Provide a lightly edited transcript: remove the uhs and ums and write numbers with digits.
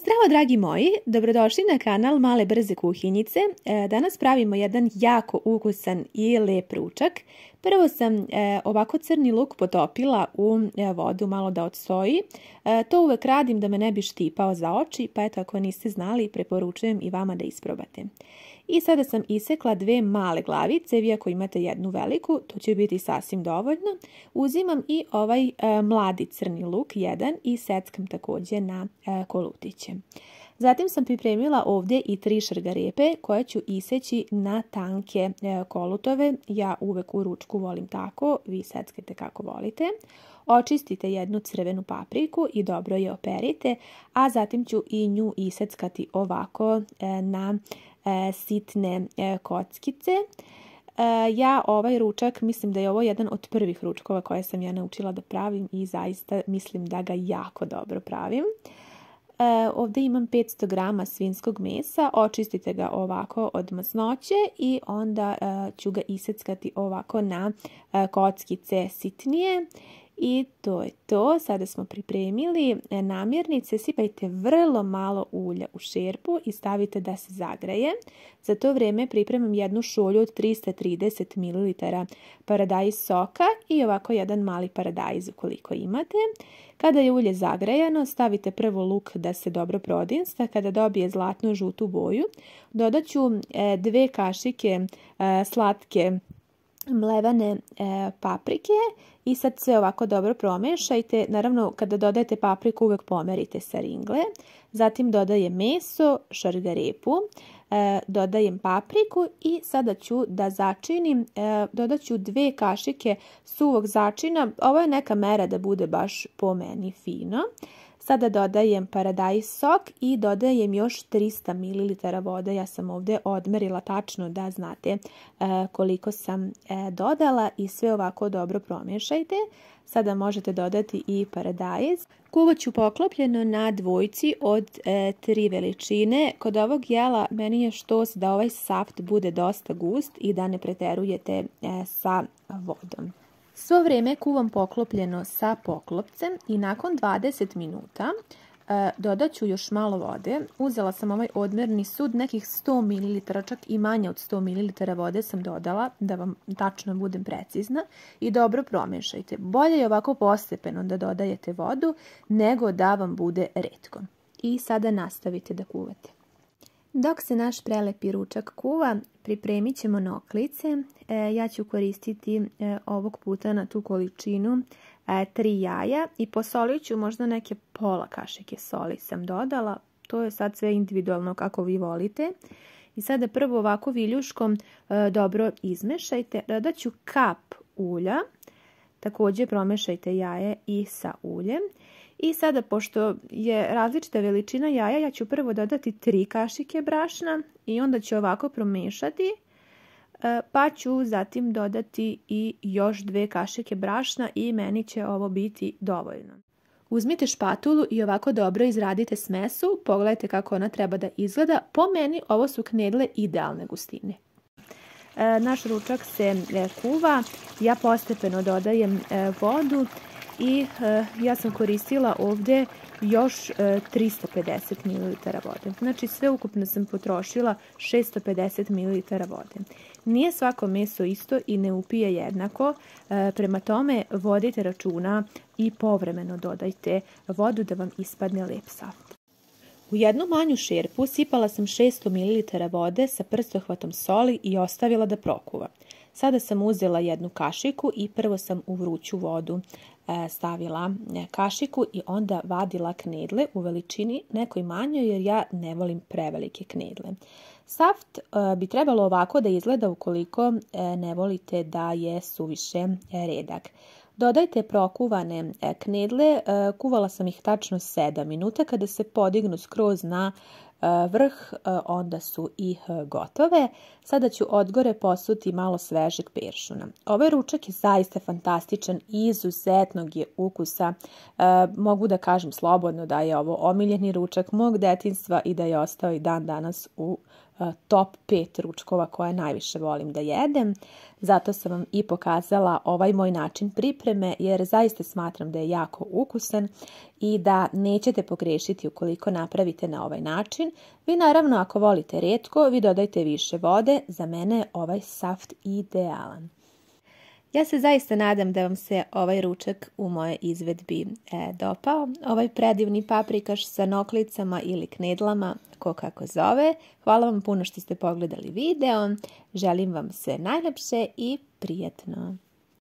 Zdravo dragi moji, dobrodošli na kanal Male brze kuhinjice. Danas pravimo jedan jako ukusan i lep ručak. Prvo sam ovako crni luk potopila u vodu malo da odstoji. To uvek radim da me ne bi štipao za oči, pa eto ako niste znali preporučujem i vama da isprobate. I sada sam isekla 2 male glavice, vi ako imate jednu veliku, to će biti sasvim dovoljno. Uzimam i ovaj mladi crni luk, jedan, i seckam također na kolutiće. Zatim sam pripremila ovdje i 3 šargarepe koje ću iseći na tanke kolutove. Ja uvek u ručku volim tako, vi seckajte kako volite. Očistite jednu crvenu papriku i dobro je operite, a zatim ću i nju iseckati ovako na sitne kockice. Ja ovaj ručak, mislim da je ovo jedan od prvih ručkova koje sam ja naučila da pravim i zaista mislim da ga jako dobro pravim. Ovdje imam 500 grama svinjskog mesa, očistite ga ovako od masnoće i onda ću ga iseckati ovako na kockice sitnije. I to je to, sada smo pripremili namirnice, sipajte vrlo malo ulja u šerpu i stavite da se zagreje. Za to vrijeme pripremam jednu šolju od 330 ml paradajz soka i ovako jedan mali paradajz ukoliko imate. Kada je ulje zagrejano, stavite prvo luk da se dobro prodinsta, kada dobije zlatno žutu boju. Dodat ću 2 kašike slatke mlevane paprike i sad sve ovako dobro promešajte. Naravno, kada dodajete papriku uvek pomerite sa ringle. Zatim dodajem meso, šargarepu, dodajem papriku i sada ću da začinim. Dodat ću 2 kašike suvog začina. Ovo je neka mera da bude baš po meni fino. Sada dodajem paradajz sok i dodajem još 300 ml vode. Ja sam ovdje odmerila tačno da znate koliko sam dodala i sve ovako dobro promješajte. Sada možete dodati i paradajz. Kuvat ću poklopljeno na dvojci od 3 veličine. Kod ovog jela meni je štos da ovaj saft bude dosta gust i da ne preterujete sa vodom. Svo vrijeme kuvam poklopljeno sa poklopcem i nakon 20 minuta dodat ću još malo vode. Uzela sam ovaj odmerni sud, nekih 100 ml, čak i manje od 100 ml vode sam dodala, da vam tačno budem precizna, i dobro promješajte. Bolje je ovako postepeno da dodajete vodu nego da vam bude retko. I sada nastavite da kuvate. Dok se naš prelepi ručak kuva, pripremit ćemo noklice. Ja ću koristiti ovog puta na tu količinu 3 jaja i posolit ću možda neke pola kašike soli sam dodala. To je sad sve individualno kako vi volite. I sada prvo ovako viljuškom dobro izmešajte. Dodat ću kap ulja. Također promešajte jaje i sa uljem. I sada, pošto je različita veličina jaja, ja ću prvo dodati 3 kašike brašna i onda ću ovako promešati, pa ću zatim dodati i još 2 kašike brašna i meni će ovo biti dovoljno. Uzmite špatulu i ovako dobro izradite smesu, pogledajte kako ona treba da izgleda. Po meni ovo su knedle idealne gustine. Naš ručak se kuva, ja postepeno dodajem vodu. I ja sam koristila ovdje još 350 ml vode. Znači sve ukupno sam potrošila 650 ml vode. Nije svako meso isto i ne upije jednako. Prema tome vodite računa i povremeno dodajte vodu da vam ispadne lep saft. U jednu manju šerpu sipala sam 600 ml vode sa prstohvatom soli i ostavila da prokuva. Sada sam uzela jednu kašiku i prvo sam u vruću vodu stavila kašiku i onda vadila knedle u veličini nekoj manjoj jer ja ne volim prevelike knedle. Saft bi trebalo ovako da izgleda ukoliko ne volite da je suviše redak. Dodajte prokuvane knedle, kuvala sam ih tačno 7 minuta. Kada se podignu skroz na vrh, onda su i gotove. Sada ću odgore posuti malo svežeg peršuna. Ovaj ručak je zaista fantastičan i izuzetnog je ukusa. Mogu da kažem slobodno da je ovo omiljeni ručak mog detinjstva i da je ostao i dan danas u top 5 ručkova koje najviše volim da jedem. Zato sam vam i pokazala ovaj moj način pripreme jer zaista smatram da je jako ukusan i da nećete pogrešiti ukoliko napravite na ovaj način. Vi naravno ako volite retko, vi dodajte više vode. Za mene je ovaj saft idealan. Ja se zaista nadam da vam se ovaj ručak u moje izvedbi dopao. Ovaj predivni paprikaš sa noklicama ili knedlama, ko kako zove. Hvala vam puno što ste pogledali video. Želim vam sve najlepše i prijatno.